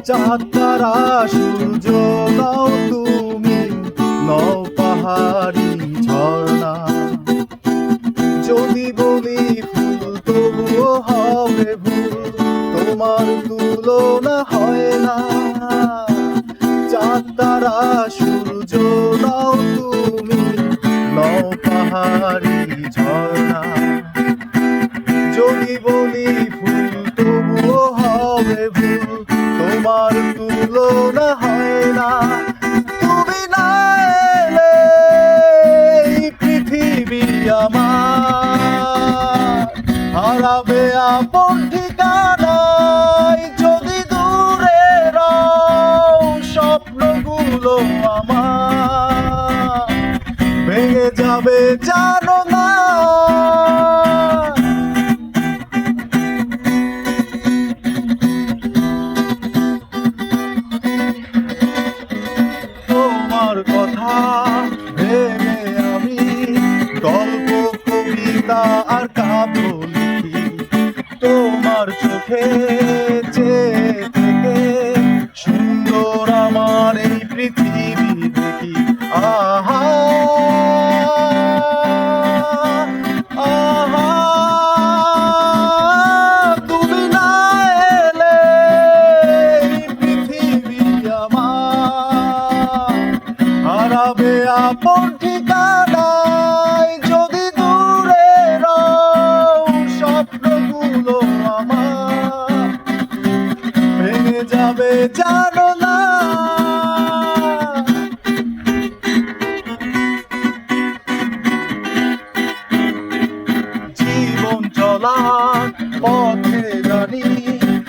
চাঁদ তারা সূর্য নাও তুমি, নও পাহাড়ি ঝর্ণা। যদি বলি ফুল তবুও হবে ভুল, তোমার তুলনা হয় না। চাঁদ তারা সূর্য নাও তুমি, নও পাহাড়ি ঝর্ণা। যদি বলি ফুল তবুও হবে ভুল, তোমার তুলনা হয় না। তুমি না এলে এই পৃথিবী আমার হারাবে আপন ঠিকানায়। যদি দূরে রও স্বপ্নগুলো আমার ভেঙে যাবে জানো না। তোমার কথা ভেবে আমি গল্প কবিতা আর কাব্য লিখি। তোমার চোখে চেয়ে থেকে সুন্দর আমার এই পৃথিবী দেখি। আহা আহা, তুমি না এলে এই পৃথিবী আমার হারাবে আপন ঠিকানায়। যদি দূরে রও স্বপ্নগুলো আমার ভেঙে যাবে জানো না। জীবন চলার পথে জানি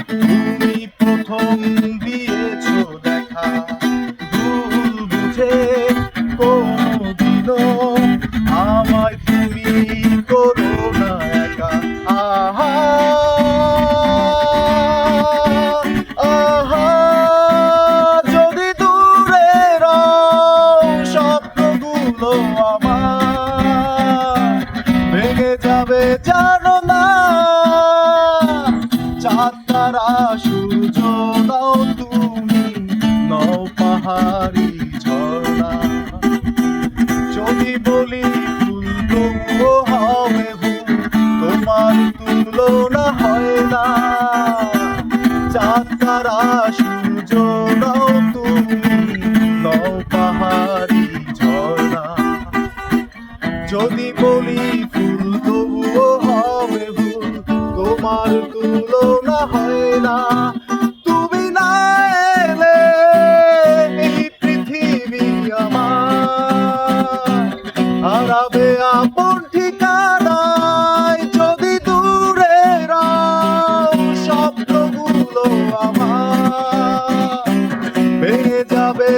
তুমি প্রথম দিয়েছো দেখা। ভুল বুঝে কোনদিনও আমায় তুমি করো না একা। আহা আহা, যদি দূরে রও স্বপ্নগুলো আমার ভেঙে যাবে জানো না। চাঁদ তারা সূর্য নাও তুমি, নও পাহাড়ি ঝর্ণা। যদি বলি ফুল তবুও হবে ভুল, তোমার তুলনা হয় না। চাঁদ তারা সূর্য নাও তুমি, নও পাহাড়ি ঝর্ণা। যদি বলি ফুল তবুও হবে ভুল, তোমার তুলনা হয় না। তুমি না এলে এই পৃথিবী আমার হারাবে আপন ঠিকানায়। যদি দূরে রও স্বপ্নগুলো আমার ভেঙে যাবে